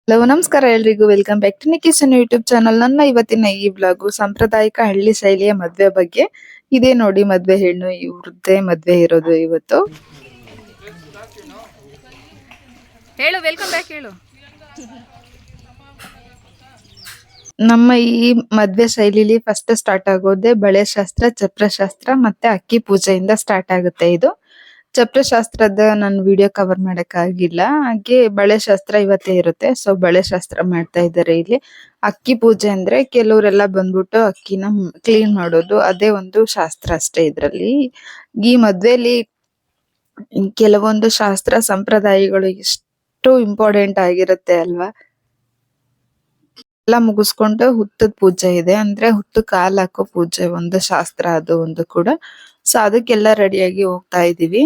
Hello ನಮಸ್ಕಾರ ಎಲ್ರಿಗೂ welcome back to ನಿಕಿಸನ್ ಯೂಟ್ಯೂಬ್ ಚಾನಲ್. ನನ್ನ ಇವತ್ತಿನ ಈ ಬ್ಲಾಗು ಸಾಂಪ್ರದಾಯಿಕ ಹಳ್ಳಿ ಶೈಲಿಯ ಮದ್ವೆ ಬಗ್ಗೆ. ಇದೇ ನೋಡಿ ಮದ್ವೆ ಹೆಣ್ಣು, ಇವ್ರದ್ದೇ ಮದ್ವೆ ಇರೋದು ಇವತ್ತು. ಹೇಳು ವೆಲ್ಕಮ್ ಬ್ಯಾಕ್ ಹೇಳು. ನಮ್ಮ ಈ ಮದ್ವೆ ಶೈಲಿಲಿ ಫಸ್ಟ್ ಸ್ಟಾರ್ಟ್ ಆಗೋದೇ ಬಳೆ ಶಾಸ್ತ್ರ, ಚಪ್ರ ಶಾಸ್ತ್ರ ಮತ್ತೆ ಅಕ್ಕಿ ಪೂಜೆಯಿಂದ ಸ್ಟಾರ್ಟ್ ಆಗುತ್ತೆ. ಇದು ಚಪ್ರ ಶಾಸ್ತ್ರದ ನಾನು ವಿಡಿಯೋ ಕವರ್ ಮಾಡಕ್ ಆಗಿಲ್ಲ, ಹಾಗೆ ಬಳೆ ಶಾಸ್ತ್ರ ಇವತ್ತೇ ಇರುತ್ತೆ. ಸೊ ಬಳೆ ಶಾಸ್ತ್ರ ಮಾಡ್ತಾ ಇದ್ದಾರೆ ಇಲ್ಲಿ. ಅಕ್ಕಿ ಪೂಜೆ ಅಂದ್ರೆ ಕೆಲವರೆಲ್ಲ ಬಂದ್ಬಿಟ್ಟು ಅಕ್ಕಿನ ಕ್ಲೀನ್ ಮಾಡೋದು, ಅದೇ ಒಂದು ಶಾಸ್ತ್ರ ಅಷ್ಟೇ ಇದ್ರಲ್ಲಿ. ಈ ಮದ್ವೆಲಿ ಕೆಲವೊಂದು ಶಾಸ್ತ್ರ ಸಂಪ್ರದಾಯಗಳು ಎಷ್ಟು ಇಂಪಾರ್ಟೆಂಟ್ ಆಗಿರುತ್ತೆ ಅಲ್ವಾ. ಎಲ್ಲ ಮುಗಿಸ್ಕೊಂಡು ಹುತ್ತದ ಪೂಜೆ ಇದೆ, ಅಂದ್ರೆ ಹುತ್ತು ಕಾಲ್ ಹಾಕೋ ಪೂಜೆ ಒಂದು ಶಾಸ್ತ್ರ, ಅದು ಒಂದು ಕೂಡ. ಸೊ ಅದಕ್ಕೆಲ್ಲ ರೆಡಿಯಾಗಿ ಹೋಗ್ತಾ ಇದೀವಿ.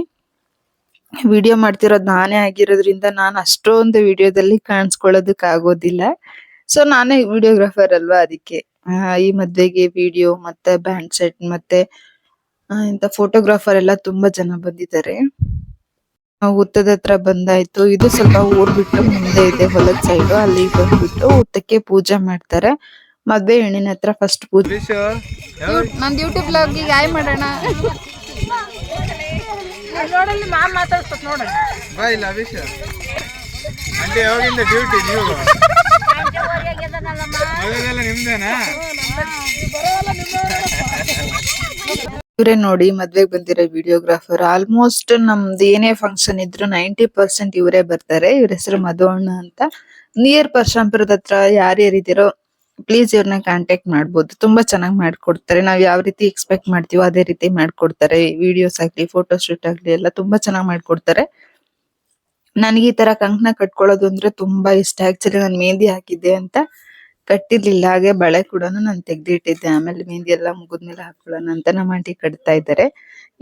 ವಿಡಿಯೋ ಮಾಡ್ತಿರೋದು ನಾನೇ ಆಗಿರೋದ್ರಿಂದ ನಾನು ಅಷ್ಟೊಂದು ವಿಡಿಯೋದಲ್ಲಿ ಕಾಣಿಸ್ಕೊಳ್ಳೋದಕ್ ಆಗೋದಿಲ್ಲ. ಸೊ ನಾನೇ ವಿಡಿಯೋಗ್ರಾಫರ್ ಅಲ್ವಾ, ಅದಕ್ಕೆ ಈ ಮದ್ವೆಗೆ ವಿಡಿಯೋ ಮತ್ತೆ ಬ್ಯಾಂಡ್ ಸೆಟ್ ಮತ್ತೆ ಇಂತ ಫೋಟೋಗ್ರಾಫರ್ ಎಲ್ಲ ತುಂಬಾ ಜನ ಬಂದಿದ್ದಾರೆ. ಹುತ್ತದ ಹತ್ರ ಬಂದಾಯ್ತು. ಇದು ಸ್ವಲ್ಪ ಊರ್ ಬಿಟ್ಟು ಮುಂದೆ ಇದೆ, ಹೊಲದ ಸೈಡ್. ಅಲ್ಲಿ ಬಂದ್ಬಿಟ್ಟು ಹುತ್ತಕ್ಕೆ ಪೂಜೆ ಮಾಡ್ತಾರೆ. ಮದ್ವೆ ಹೆಣ್ಣಿನ ಹತ್ರ ಫಸ್ಟ್ ಪೂಜೆ. ನಂದು ಯೂಟ್ಯೂಬ್ ಬ್ಲಾಗಿಗೆ ಆಯ್ ಮಾಡೋಣ. ನೋಡಲ್ಲಿ ಮಾಮ್ ಮಾತಾಡ್ಸ್ಬೇಕು ನೋಡೋಣ. ಬಾ ಇಲ್ಲ ಅಭಿಷ ಅಂದ್ರೆ ಯಾವಾಗಿಂದ ಡ್ಯೂಟಿ ನೀವು? ಮದುವೆಲ್ಲ ನಿಮ್ದೇನಾ? ಇವ್ರೆ ನೋಡಿ ಮದ್ವೆಗೆ ಬಂದಿರೋ ವಿಡಿಯೋಗ್ರಾಫರ್. ಆಲ್ಮೋಸ್ಟ್ ನಮ್ದು ಏನೇ ಫಂಕ್ಷನ್ ಇದ್ರು 90% ಇವರೇ ಬರ್ತಾರೆ. ಇವ್ರ ಹೆಸರು ಮಧುವಣ್ಣ ಅಂತ. ನಿಯರ್ ಪರಶಂಪುರದ ಹತ್ರ ಯಾರ್ಯಾರಿದ್ದೀರೋ ಪ್ಲೀಸ್ ಇವ್ರನ್ನ ಕಾಂಟ್ಯಾಕ್ಟ್ ಮಾಡ್ಬೋದು. ತುಂಬಾ ಚೆನ್ನಾಗಿ ಮಾಡ್ಕೊಡ್ತಾರೆ. ನಾವ್ ಯಾವ ರೀತಿ ಎಕ್ಸ್ಪೆಕ್ಟ್ ಮಾಡ್ತೀವೋ ಅದೇ ರೀತಿ ಮಾಡ್ಕೊಡ್ತಾರೆ. ವಿಡಿಯೋಸ್ ಆಗ್ಲಿ, ಫೋಟೋ ಶೂಟ್ ಆಗ್ಲಿ ಎಲ್ಲ ತುಂಬಾ ಚೆನ್ನಾಗಿ ಮಾಡ್ಕೊಡ್ತಾರೆ. ನನಗೆ ಈ ತರ ಕಂಕಣ ಕಟ್ಕೊಳ್ಳೋದು ಅಂದ್ರೆ ತುಂಬಾ ಇಷ್ಟ. ಆಕ್ಚುಲಿ ನಾನು ಮೆಹಂದಿ ಹಾಕಿದ್ದೆ ಅಂತ ಕಟ್ಟಿರ್ಲಿಲ್ಲ, ಹಾಗೆ ಬಳೆ ಕೂಡ ನಾನು ತೆಗ್ದಿಟ್ಟಿದ್ದೆ. ಆಮೇಲೆ ಮೆಹಂದಿ ಎಲ್ಲ ಮುಗಿದ್ಮೇಲೆ ಹಾಕೊಳ್ಳೋಣ ಅಂತ ನಮ್ಮ ಆಂಟಿ ಕಟ್ತಾ ಇದ್ದಾರೆ.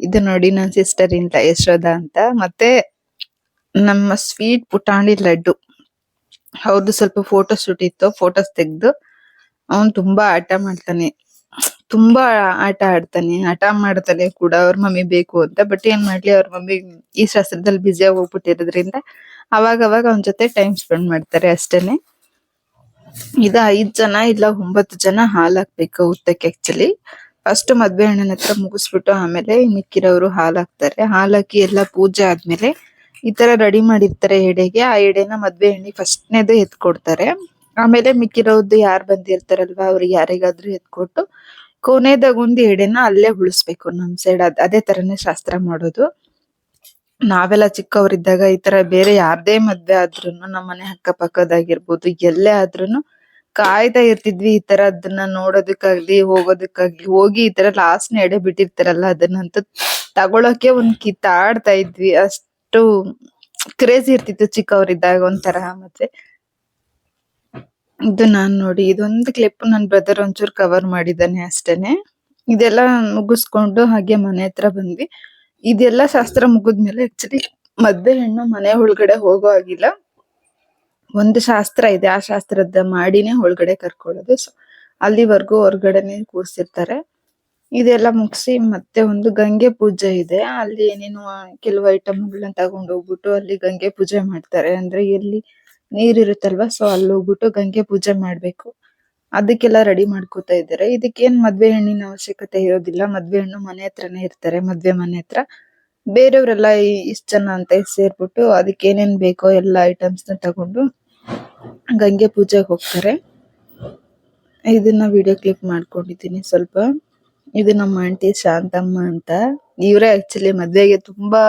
ಇದು ನೋಡಿ ನನ್ನ ಸಿಸ್ಟರ್ ಇಂತ ಯಶೋಧ ಅಂತ. ಮತ್ತೆ ನಮ್ಮ ಸ್ವೀಟ್ ಪುಟಾಣಿ ಲಡ್ಡು, ಅವ್ರದ್ದು ಸ್ವಲ್ಪ ಫೋಟೋ ಶೂಟ್ ಇತ್ತು, ಫೋಟೋಸ್ ತೆಗ್ದು. ಅವನ್ ತುಂಬಾ ಆಟ ಮಾಡ್ತಾನೆ, ತುಂಬಾ ಆಟ ಆಡ್ತಾನೆ, ಹಠ ಮಾಡ್ತಾನೆ ಕೂಡ ಅವ್ರ ಮಮ್ಮಿ ಬೇಕು ಅಂತ. ಬಟ್ ಏನ್ ಮಾಡ್ಲಿ, ಅವ್ರ ಮಮ್ಮಿ ಈ ಶಾಸ್ತ್ರದಲ್ಲಿ ಬ್ಯುಸಿ ಆಗಿ ಹೋಗ್ಬಿಟ್ಟಿರೋದ್ರಿಂದ ಅವಾಗ ಅವನ್ ಜೊತೆ ಟೈಮ್ ಸ್ಪೆಂಡ್ ಮಾಡ್ತಾರೆ ಅಷ್ಟೇನೆ. 5 ಜನ ಇಲ್ಲ 9 ಜನ ಹಾಲ್ ಹಾಕ್ಬೇಕು ಹುತ್ತಕ್ಕೆ. ಆಕ್ಚುಲಿ ಫಸ್ಟ್ ಮದ್ವೆ ಹೆಣ್ಣಿನ ಹತ್ರ ಮುಗಿಸ್ಬಿಟ್ಟು ಆಮೇಲೆ ಮಿಕ್ಕಿರೋರು ಹಾಲ್ ಹಾಕ್ತಾರೆ. ಹಾಲ್ ಹಾಕಿ ಎಲ್ಲ ಪೂಜೆ ಆದ್ಮೇಲೆ ಈ ತರ ರೆಡಿ ಮಾಡಿರ್ತಾರೆ ಎಡೆಗೆ. ಆ ಎಡೆನ ಮದ್ವೆ ಹೆಣ್ಣಿಗೆ ಫಸ್ಟ್ನೇದು ಎತ್ಕೊಡ್ತಾರೆ. ಆಮೇಲೆ ಮಿಕ್ಕಿರೋದು ಯಾರು ಬಂದಿರ್ತಾರಲ್ವಾ ಅವ್ರಿಗೆ ಯಾರಿಗಾದ್ರೂ ಎತ್ಕೊಟ್ಟು ಕೊನೆದಾಗ ಒಂದು ಎಡೆನ ಅಲ್ಲೇ ಉಳಿಸ್ಬೇಕು ನಮ್ ಸೈಡ್. ಅದೇ ತರನೇ ಶಾಸ್ತ್ರ ಮಾಡೋದು. ನಾವೆಲ್ಲ ಚಿಕ್ಕವರಿದ್ದಾಗ ಈ ತರ ಬೇರೆ ಯಾರ್ದೇ ಮದ್ವೆ ಆದ್ರೂನು ನಮ್ಮ ಮನೆ ಅಕ್ಕ ಪಕ್ಕದಾಗಿರ್ಬೋದು ಎಲ್ಲೇ ಆದ್ರೂನು ಕಾಯ್ತಾ ಇರ್ತಿದ್ವಿ ಈ ತರ ಅದನ್ನ ನೋಡೋದಕ್ಕಾಗ್ಲಿ ಹೋಗೋದಕ್ಕಾಗ್ಲಿ. ಹೋಗಿ ಈ ತರ ಲಾಸ್ಟ್ ನ ಎಡೆ ಬಿಟ್ಟಿರ್ತಾರಲ್ಲ ಅದನ್ನಂತೂ ತಗೊಳಕ್ಕೆ ಒಂದ್ ಕಿತ್ತಾಡ್ತಾ ಇದ್ವಿ. ಅಷ್ಟು ಕ್ರೇಜಿ ಇರ್ತಿತ್ತು ಚಿಕ್ಕವರಿದ್ದಾಗ ಒಂಥರ. ಮತ್ತೆ ಇದು ನಾನ್ ನೋಡಿ ಇದೊಂದು ಕ್ಲಿಪ್ ನನ್ ಬ್ರದರ್ ಒಂಚೂರು ಕವರ್ ಮಾಡಿದ್ದಾನೆ ಅಷ್ಟೇನೆ. ಇದೆಲ್ಲ ಮುಗಿಸ್ಕೊಂಡು ಹಾಗೆ ಮನೆ ಹತ್ರ ಬಂದ್ವಿ. ಇದೆಲ್ಲ ಶಾಸ್ತ್ರ ಮುಗಿದ್ಮೇಲೆ ಆಕ್ಚುಲಿ ಮದ್ವೆ ಹೆಣ್ಣು ಮನೆ ಒಳಗಡೆ ಹೋಗೋ ಆಗಿಲ್ಲ. ಒಂದು ಶಾಸ್ತ್ರ ಇದೆ, ಆ ಶಾಸ್ತ್ರದ ಮಾಡಿನೇ ಒಳಗಡೆ ಕರ್ಕೊಳ್ಳೋದು. ಸೊ ಅಲ್ಲಿವರೆಗೂ ಹೊರಗಡೆನೆ ಕೂರ್ಸಿರ್ತಾರೆ. ಇದೆಲ್ಲ ಮುಗಿಸಿ ಮತ್ತೆ ಒಂದು ಗಂಗೆ ಪೂಜೆ ಇದೆ. ಅಲ್ಲಿ ಏನೇನು ಕೆಲವು ಐಟಮ್ಗಳನ್ನ ತಗೊಂಡ್ ಹೋಗ್ಬಿಟ್ಟು ಅಲ್ಲಿ ಗಂಗೆ ಪೂಜೆ ಮಾಡ್ತಾರೆ. ಅಂದ್ರೆ ಎಲ್ಲಿ ನೀರ್ ಇರುತ್ತಲ್ವಾ, ಸೊ ಅಲ್ಲಿ ಹೋಗ್ಬಿಟ್ಟು ಗಂಗೆ ಪೂಜೆ ಮಾಡ್ಬೇಕು. ಅದಕ್ಕೆಲ್ಲ ರೆಡಿ ಮಾಡ್ಕೋತಾ ಇದ್ದಾರೆ. ಇದಕ್ಕೇನ್ ಮದ್ವೆ ಹೆಣ್ಣಿನ ಅವಶ್ಯಕತೆ ಇರೋದಿಲ್ಲ. ಮದ್ವೆ ಹೆಣ್ಣು ಮನೆ ಹತ್ರನೇ ಇರ್ತಾರೆ, ಮದ್ವೆ ಮನೆ ಹತ್ರ. ಬೇರೆಯವರೆಲ್ಲ ಇಷ್ಟ ಜನ ಅಂತ ಸೇರ್ಬಿಟ್ಟು ಅದಕ್ಕೆ ಏನೇನ್ ಬೇಕೋ ಎಲ್ಲ ಐಟಮ್ಸ್ ನ ತಗೊಂಡು ಗಂಗೆ ಪೂಜೆಗೆ ಹೋಗ್ತಾರೆ. ಇದನ್ನ ವಿಡಿಯೋ ಕ್ಲಿಪ್ ಮಾಡ್ಕೊಂಡಿದ್ದೀನಿ ಸ್ವಲ್ಪ. ಇದು ನಮ್ಮ ಆಂಟಿ ಶಾಂತಮ್ಮ ಅಂತ. ಇವ್ರೇ ಆಕ್ಚುಲಿ ಮದ್ವೆಗೆ ತುಂಬಾ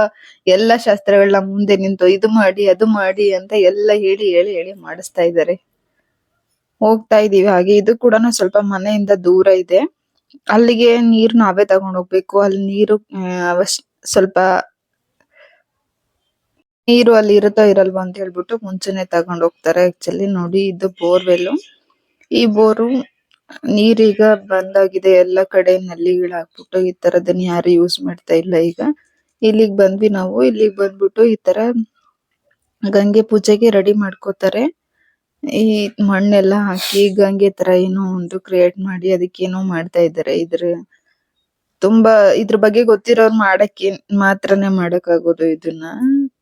ಎಲ್ಲಾ ಶಾಸ್ತ್ರಗಳನ್ನ ಮುಂದೆ ನಿಂತು ಇದು ಮಾಡಿ ಅದು ಮಾಡಿ ಅಂತ ಎಲ್ಲ ಹೇಳಿ ಹೇಳಿ ಹೇಳಿ ಮಾಡಿಸ್ತಾ ಇದ್ದಾರೆ. ಹೋಗ್ತಾ ಇದೀವಿ ಹಾಗೆ. ಇದು ಕೂಡ ಸ್ವಲ್ಪ ಮನೆಯಿಂದ ದೂರ ಇದೆ. ಅಲ್ಲಿಗೆ ನೀರ್ ನಾವೇ ತಗೊಂಡ್ ಹೋಗ್ಬೇಕು. ಅಲ್ಲಿ ನೀರು ಸ್ವಲ್ಪ ನೀರು ಅಲ್ಲಿ ಇರುತ್ತೋ ಇರಲ್ವಾ ಅಂತ ಹೇಳ್ಬಿಟ್ಟು ಮುಂಚೆನೆ ತಗೊಂಡ್ ಹೋಗ್ತಾರೆ. ಆಕ್ಚುಲಿ ನೋಡಿ ಇದು ಬೋರ್ವೆಲ್. ಈ ಬೋರು ನೀರೀಗ ಬಂದಾಗಿದೆ. ಎಲ್ಲ ಕಡೆ ನಲ್ಲಿಗಳು ಹಾಕ್ಬಿಟ್ಟು ಈ ತರದನ್ನ ಯಾರು ಯೂಸ್ ಮಾಡ್ತಾ ಇಲ್ಲ ಈಗ. ಇಲ್ಲಿಗ್ ಬಂದ್ವಿ ನಾವು. ಇಲ್ಲಿಗ್ ಬಂದ್ಬಿಟ್ಟು ಈ ತರ ಗಂಗೆ ಪೂಜೆಗೆ ರೆಡಿ ಮಾಡ್ಕೋತಾರೆ. ಈ ಮಣ್ಣೆಲ್ಲ ಹಾಕಿ ಗಂಗೆ ತರ ಏನೋ ಒಂದು ಕ್ರಿಯೇಟ್ ಮಾಡಿ ಅದಕ್ಕೇನೋ ಮಾಡ್ತಾ ಇದ್ದಾರೆ. ಇದ್ರ ಬಗ್ಗೆ ಗೊತ್ತಿರೋರು ಮಾಡಕ್ಕೆ ಮಾತ್ರನೇ ಮಾಡಕ್ ಆಗೋದು ಇದನ್ನ.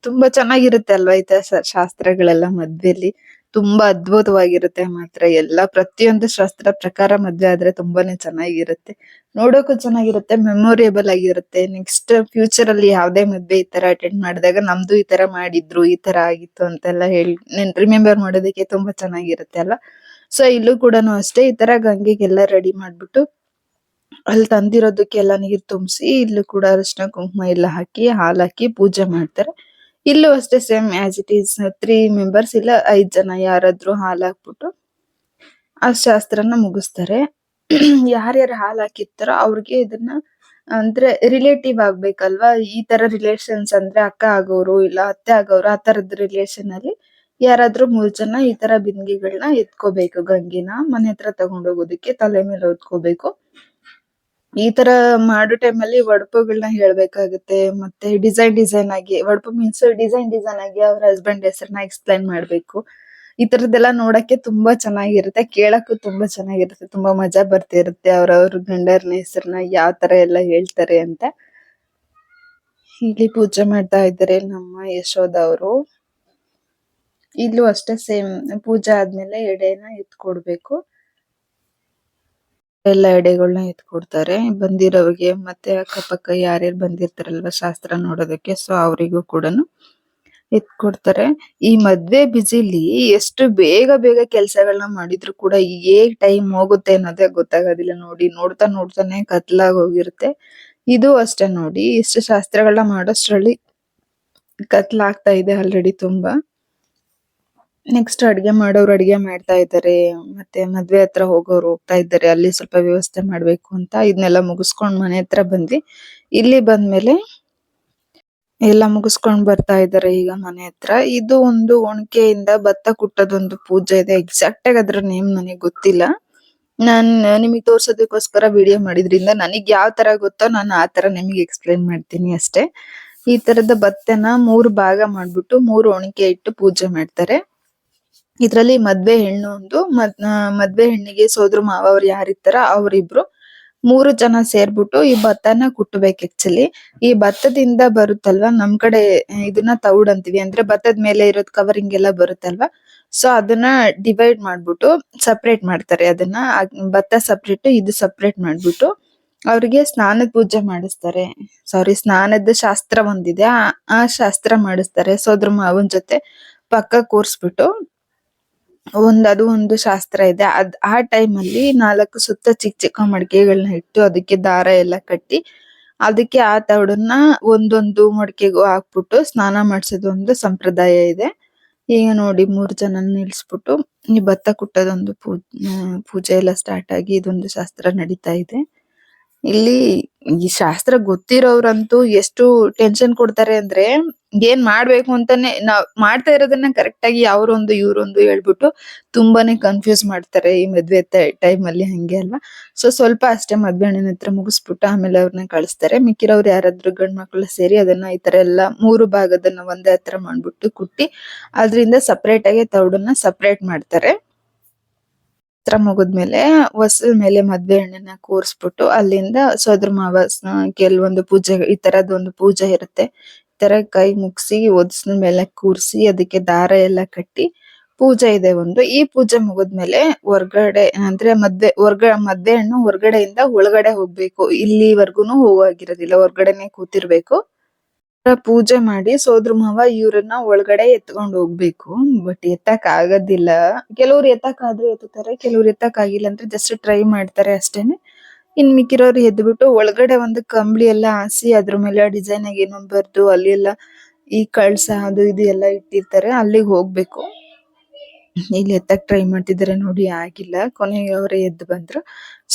ತುಂಬಾ ಚೆನ್ನಾಗಿರುತ್ತೆ ಅಲ್ವಾ ಈ ತರ ಶಾಸ್ತ್ರಗಳೆಲ್ಲ ಮದ್ವೆಲಿ. ತುಂಬಾ ಅದ್ಭುತವಾಗಿರುತ್ತೆ ಮಾತ್ರ. ಎಲ್ಲಾ ಪ್ರತಿಯೊಂದು ಶಾಸ್ತ್ರ ಪ್ರಕಾರ ಮದ್ವೆ ಆದ್ರೆ ತುಂಬಾನೇ ಚೆನ್ನಾಗಿರುತ್ತೆ. ನೋಡೋಕು ಚೆನ್ನಾಗಿರುತ್ತೆ, ಮೆಮೊರೇಬಲ್ ಆಗಿರುತ್ತೆ. ನೆಕ್ಸ್ಟ್ ಫ್ಯೂಚರ್ ಅಲ್ಲಿ ಯಾವ್ದೇ ಮದ್ವೆ ಈ ತರ ಅಟೆಂಡ್ ಮಾಡಿದಾಗ ನಮ್ದು ಈ ತರ ಮಾಡಿದ್ರು, ಈ ತರ ಆಗಿತ್ತು ಅಂತೆಲ್ಲ ಹೇಳಿ ರಿಮೆಂಬರ್ ಮಾಡೋದಕ್ಕೆ ತುಂಬಾ ಚೆನ್ನಾಗಿರುತ್ತೆ ಅಲ್ವಾ. ಸೊ ಇಲ್ಲೂ ಕೂಡ ಅಷ್ಟೇ ಈ ತರ ಗಂಗೆಗೆಲ್ಲ ರೆಡಿ ಮಾಡ್ಬಿಟ್ಟು ಅಲ್ಲಿ ತಂದಿರೋದಕ್ಕೆಲ್ಲ ನೀರ್ ತುಂಬಿಸಿ ಇಲ್ಲೂ ಕೂಡ ಅರಿಶಿನ ಕುಂಕುಮ ಎಲ್ಲ ಹಾಕಿ ಹಾಲ್ ಹಾಕಿ ಪೂಜೆ ಮಾಡ್ತಾರೆ. ಇಲ್ಲೂ ಅಷ್ಟೇ same as it is 3 members ಇಲ್ಲ 5 ಜನ ಯಾರಾದ್ರೂ ಹಾಲ್ ಹಾಕ್ಬಿಟ್ಟು ಆ ಶಾಸ್ತ್ರನ ಮುಗಿಸ್ತಾರೆ. ಯಾರ್ಯಾರು ಹಾಲ್ ಹಾಕಿರ್ತಾರೋ ಅವ್ರಿಗೆ ಇದನ್ನ ಅಂದ್ರೆ ರಿಲೇಟಿವ್ ಆಗ್ಬೇಕಲ್ವಾ. ಈ ತರ ರಿಲೇಷನ್ಸ್ ಅಂದ್ರೆ ಅಕ್ಕ ಆಗೋರು ಇಲ್ಲ ಅತ್ತೆ ಆಗೋರು ಆ ತರದ ರಿಲೇಷನ್ ಅಲ್ಲಿ ಯಾರಾದ್ರೂ 3 ಜನ ಈ ತರ ಬಿಂದಿಗೆಗಳನ್ನ ಎತ್ಕೋಬೇಕು. ಗಂಗೆನ ಮನೆ ಹತ್ರ ತಗೊಂಡ್ ಹೋಗೋದಕ್ಕೆ ತಲೆ ಮೇಲೆ ಹೊತ್ಕೋಬೇಕು. ಈ ತರ ಮಾಡೋ ಟೈಮಲ್ಲಿ ಒಡಪುಗಳನ್ನ ಹೇಳ್ಬೇಕಾಗುತ್ತೆ. ಮತ್ತೆ ಡಿಸೈನ್ ಆಗಿ ಒಡಪು ಮೀನ್ಸ್ ಡಿಸೈನ್ ಆಗಿ ಅವ್ರ ಹಸ್ಬೆಂಡ್ ಹೆಸರನ್ನ ಎಕ್ಸ್ಪ್ಲೈನ್ ಮಾಡ್ಬೇಕು. ಈ ತರದ್ದೆಲ್ಲ ನೋಡಕ್ಕೆ ತುಂಬಾ ಚೆನ್ನಾಗಿರುತ್ತೆ, ಕೇಳಕ್ಕೂ ತುಂಬಾ ಚೆನ್ನಾಗಿರುತ್ತೆ, ತುಂಬಾ ಮಜಾ ಬರ್ತಿರುತ್ತೆ. ಅವ್ರವ್ರ ಗಂಡರ್ನ ಹೆಸರನ್ನ ಯಾವ ತರ ಎಲ್ಲ ಹೇಳ್ತಾರೆ ಅಂತ. ಇಲ್ಲಿ ಪೂಜೆ ಮಾಡ್ತಾ ಇದ್ದಾರೆ ನಮ್ಮ ಯಶೋಧ ಅವರು. ಇಲ್ಲೂ ಅಷ್ಟೇ ಸೇಮ್ ಪೂಜೆ ಆದ್ಮೇಲೆ ಎಡೆನ ಎತ್ಕೊಡ್ಬೇಕು. ಎಲ್ಲ ಎಡೆಗಳನ್ನ ಎತ್ಕೊಡ್ತಾರೆ ಬಂದಿರೋರಿಗೆ. ಮತ್ತೆ ಅಕ್ಕಪಕ್ಕ ಯಾರ್ಯಾರು ಬಂದಿರ್ತಾರಲ್ವಾ ಶಾಸ್ತ್ರ ನೋಡೋದಕ್ಕೆ, ಸೊ ಅವರಿಗೂ ಕೂಡ ಎತ್ಕೊಡ್ತಾರೆ. ಈ ಮದ್ವೆ ಬಿಸಿಲಿ ಎಷ್ಟು ಬೇಗ ಬೇಗ ಕೆಲ್ಸಗಳನ್ನ ಮಾಡಿದ್ರು ಕೂಡ ಹೇಗ್ ಟೈಮ್ ಹೋಗುತ್ತೆ ಅನ್ನೋದೇ ಗೊತ್ತಾಗೋದಿಲ್ಲ ನೋಡಿ. ನೋಡ್ತಾನೆ ಕತ್ಲಾಗ್ ಹೋಗಿರುತ್ತೆ. ಇದು ಅಷ್ಟೇ ನೋಡಿ, ಇಷ್ಟು ಶಾಸ್ತ್ರಗಳನ್ನ ಮಾಡೋಷ್ಟ್ರಲ್ಲಿ ಕತ್ಲಾಗ್ತಾ ಇದೆ ಆಲ್ರೆಡಿ ತುಂಬಾ. ನೆಕ್ಸ್ಟ್ ಅಡ್ಗೆ ಮಾಡೋರು ಅಡ್ಗೆ ಮಾಡ್ತಾ ಇದ್ದಾರೆ. ಮತ್ತೆ ಮದ್ವೆ ಹತ್ರ ಹೋಗೋರು ಹೋಗ್ತಾ ಇದ್ದಾರೆ. ಅಲ್ಲಿ ಸ್ವಲ್ಪ ವ್ಯವಸ್ಥೆ ಮಾಡ್ಬೇಕು ಅಂತ ಇದನ್ನೆಲ್ಲ ಮುಗಿಸ್ಕೊಂಡ್ ಮನೆ ಹತ್ರ ಬಂದ್ವಿ. ಇಲ್ಲಿ ಬಂದ್ಮೇಲೆ ಎಲ್ಲ ಮುಗಿಸ್ಕೊಂಡ್ ಬರ್ತಾ ಇದ್ದಾರೆ ಈಗ ಮನೆ ಹತ್ರ. ಇದು ಒಂದು ಒಣಕೆಯಿಂದ ಭತ್ತ ಕುಟ್ಟೋದೊಂದು ಪೂಜೆ ಇದೆ. ಎಕ್ಸಾಕ್ಟ್ ಆಗಿ ಅದ್ರ ನೇಮ್ ನನಗೆ ಗೊತ್ತಿಲ್ಲ. ನಾನ್ ನಿಮಗೆ ತೋರ್ಸೋದಕ್ಕೋಸ್ಕರ ವಿಡಿಯೋ ಮಾಡಿದ್ರಿಂದ ನನಗ್ ಯಾವ ತರ ಗೊತ್ತೋ ನಾನು ಆ ತರ ನಿಮಗೆ ಎಕ್ಸ್ಪ್ಲೈನ್ ಮಾಡ್ತೀನಿ ಅಷ್ಟೇ. ಈ ತರದ ಭತ್ತನ 3 ಭಾಗ ಮಾಡ್ಬಿಟ್ಟು 3 ಒಣಕೆ ಇಟ್ಟು ಪೂಜೆ ಮಾಡ್ತಾರೆ. ಇದ್ರಲ್ಲಿ ಮದ್ವೆ ಹೆಣ್ಣು ಒಂದು ಮದ್ವೆ ಹೆಣ್ಣಿಗೆ ಸೋದ್ರ ಮಾವ ಅವ್ರು ಯಾರಿರ್ತಾರ ಅವ್ರಿಬ್ರು 3 ಜನ ಸೇರ್ಬಿಟ್ಟು ಈ ಭತ್ತನ ಕುಟ್ಟಬೇಕು. ಆಕ್ಚುಲಿ ಈ ಭತ್ತದಿಂದ ಬರುತ್ತಲ್ವಾ ನಮ್ ಕಡೆ ಇದನ್ನ ತೌಡ್ ಅಂತೀವಿ. ಅಂದ್ರೆ ಭತ್ತದ ಮೇಲೆ ಇರೋದ್ ಕವರಿಂಗ್ ಎಲ್ಲ ಬರುತ್ತಲ್ವಾ, ಸೊ ಅದನ್ನ ಡಿವೈಡ್ ಮಾಡ್ಬಿಟ್ಟು ಸಪರೇಟ್ ಮಾಡ್ತಾರೆ. ಅದನ್ನ ಭತ್ತ ಸಪರೇಟ್ ಇದು ಸಪರೇಟ್ ಮಾಡ್ಬಿಟ್ಟು ಅವ್ರಿಗೆ ಸ್ನಾನದ ಪೂಜೆ ಮಾಡಿಸ್ತಾರೆ. ಸಾರಿ, ಸ್ನಾನದ ಶಾಸ್ತ್ರ ಒಂದಿದೆ, ಆ ಶಾಸ್ತ್ರ ಮಾಡಿಸ್ತಾರೆ ಸೋದ್ರ ಮಾವನ್ ಜೊತೆ ಪಕ್ಕ ಕೂರ್ಸ್ಬಿಟ್ಟು. ಅದು ಒಂದು ಶಾಸ್ತ್ರ ಇದೆ. ಆ ಟೈಮ್ ಅಲ್ಲಿ 4 ಸುತ್ತ ಚಿಕ್ಕ ಮಡಿಕೆಗಳನ್ನ ಇಟ್ಟು ಅದಕ್ಕೆ ದಾರ ಎಲ್ಲ ಕಟ್ಟಿ ಅದಕ್ಕೆ ಆ ತೌಡನ್ನ ಒಂದೊಂದು ಮಡಿಕೆಗೂ ಹಾಕ್ಬಿಟ್ಟು ಸ್ನಾನ ಮಾಡ್ಸೋದು ಒಂದು ಸಂಪ್ರದಾಯ ಇದೆ. ಈಗ ನೋಡಿ 3 ಜನ ನಿಲ್ಸ್ಬಿಟ್ಟು ಈ ಭತ್ತ ಕುಟ್ಟೋದೊಂದು ಪೂಜೆ ಎಲ್ಲ ಸ್ಟಾರ್ಟ್ ಆಗಿ ಇದೊಂದು ಶಾಸ್ತ್ರ ನಡೀತಾ ಇದೆ. ಇಲ್ಲಿ ಈ ಶಾಸ್ತ್ರ ಗೊತ್ತಿರೋರಂತೂ ಎಷ್ಟು ಟೆನ್ಷನ್ ಕೊಡ್ತಾರೆ ಅಂದ್ರೆ ಏನ್ ಮಾಡ್ಬೇಕು ಅಂತಾನೆ ನಾವ್ ಮಾಡ್ತಾ ಇರೋದನ್ನ ಕರೆಕ್ಟ್ ಆಗಿ ಅವ್ರೊಂದು ಇವ್ರೊಂದು ಹೇಳ್ಬಿಟ್ಟು ತುಂಬಾನೇ ಕನ್ಫ್ಯೂಸ್ ಮಾಡ್ತಾರೆ ಈ ಮದ್ವೆ ಟೈಮ್ ಅಲ್ಲಿ. ಹಂಗೆ ಅಲ್ವಾ. ಸೊ ಸ್ವಲ್ಪ ಅಷ್ಟೇ ಮದ್ವೆ ಹಣ್ಣಿನ ಹತ್ರ ಮುಗಿಸ್ಬಿಟ್ಟು ಆಮೇಲೆ ಅವ್ರನ್ನ ಕಳಿಸ್ತಾರೆ. ಮಿಕ್ಕಿರೋರು ಯಾರಾದ್ರೂ ಗಂಡ್ ಮಕ್ಳು ಸೇರಿ ಅದನ್ನ ಈ ತರ ಎಲ್ಲ 3 ಭಾಗದನ್ನ ಒಂದೇ ಹತ್ರ ಮಾಡ್ಬಿಟ್ಟು ಕುಟ್ಟಿ ಅದ್ರಿಂದ ಸಪರೇಟ್ ಆಗಿ ತೌಡನ್ನ ಸಪರೇಟ್ ಮಾಡ್ತಾರೆ. ಶಾಸ್ತ್ರ ಮುಗಿದ್ಮೇಲೆ ಹೊಸಲ್ ಮೇಲೆ ಮದ್ವೆ ಹೆಣ್ಣನ್ನ ಕೂರ್ಸ್ಬಿಟ್ಟು ಅಲ್ಲಿಂದ ಸೋದ್ರ ಮಾವ ಕೆಲವೊಂದು ಪೂಜೆ ಈ ತರದೊಂದು ಪೂಜೆ ಇರುತ್ತೆ. ಈ ತರ ಕೈ ಮುಗ್ಸಿ ಹೊಸ್ಲ ಮೇಲೆ ಕೂರ್ಸಿ ಅದಕ್ಕೆ ದಾರ ಎಲ್ಲ ಕಟ್ಟಿ ಪೂಜೆ ಇದೆ ಒಂದು. ಈ ಪೂಜೆ ಮುಗಿದ್ಮೇಲೆ ಹೊರ್ಗಡೆ ಅಂದ್ರೆ ಮದ್ವೆ ಹೆಣ್ಣು ಹೊರ್ಗಡೆಯಿಂದ ಒಳಗಡೆ ಹೋಗ್ಬೇಕು. ಇಲ್ಲಿವರ್ಗುನು ಹೋಗಾಗಿರೋದಿಲ್ಲ, ಹೊರ್ಗಡೆನೆ ಕೂತಿರ್ಬೇಕು. ಪೂಜೆ ಮಾಡಿ ಸೋದ್ರ ಮಾವ ಇವ್ರನ್ನ ಒಳಗಡೆ ಎತ್ಕೊಂಡ್ ಹೋಗ್ಬೇಕು. ಬಟ್ ಎತ್ತಕ್ ಆಗೋದಿಲ್ಲ. ಕೆಲವ್ರು ಎತ್ತಕ್ಕಾದ್ರೆ ಎತ್ತುತ್ತಾರೆ, ಕೆಲವ್ರು ಎತ್ತಕ್ ಆಗಿಲ್ಲ ಅಂದ್ರೆ ಜಸ್ಟ್ ಟ್ರೈ ಮಾಡ್ತಾರೆ ಅಷ್ಟೇನೆ. ಇನ್ ಮಿಕ್ಕಿರೋರು ಎದ್ಬಿಟ್ಟು ಒಳಗಡೆ ಒಂದು ಕಂಬಳಿ ಎಲ್ಲ ಹಾಸಿ ಅದ್ರ ಮೇಲೆ ಡಿಸೈನ್ ಆಗಿ ಏನೋ ಬರ್ದು ಅಲ್ಲಿ ಎಲ್ಲ ಈ ಕಳ್ಸ ಅದು ಇದು ಎಲ್ಲ ಇಟ್ಟಿರ್ತಾರೆ, ಅಲ್ಲಿಗೆ ಹೋಗ್ಬೇಕು. ಇಲ್ಲಿ ಎತ್ತಕ್ ಟ್ರೈ ಮಾಡ್ತಿದಾರೆ ನೋಡಿ, ಆಗಿಲ್ಲ. ಕೊನೆಗೆ ಅವರೇ ಎದ್ದು ಬಂದ್ರು.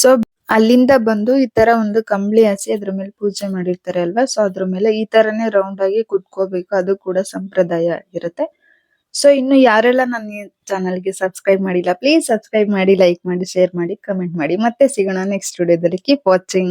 ಸೊ ಅಲ್ಲಿಂದ ಬಂದು ಈ ತರ ಒಂದು ಕಂಬಳಿ ಹಾಸಿ ಅದ್ರ ಮೇಲೆ ಪೂಜೆ ಮಾಡಿರ್ತಾರೆ ಅಲ್ವಾ, ಸೊ ಅದ್ರ ಮೇಲೆ ಈ ತರನೇ ರೌಂಡ್ ಆಗಿ ಕುತ್ಕೋಬೇಕು. ಅದು ಕೂಡ ಸಂಪ್ರದಾಯ ಆಗಿರುತ್ತೆ. ಸೊ ಇನ್ನು ಯಾರೆಲ್ಲ ನನ್ನ ಚಾನಲ್ಗೆ ಸಬ್ಸ್ಕ್ರೈಬ್ ಮಾಡಿಲ್ಲ ಪ್ಲೀಸ್ ಸಬ್ಸ್ಕ್ರೈಬ್ ಮಾಡಿ, ಲೈಕ್ ಮಾಡಿ, ಶೇರ್ ಮಾಡಿ, ಕಮೆಂಟ್ ಮಾಡಿ. ಮತ್ತೆ ಸಿಗೋಣ ನೆಕ್ಸ್ಟ್ ವಿಡಿಯೋದಲ್ಲಿ. Keep watching.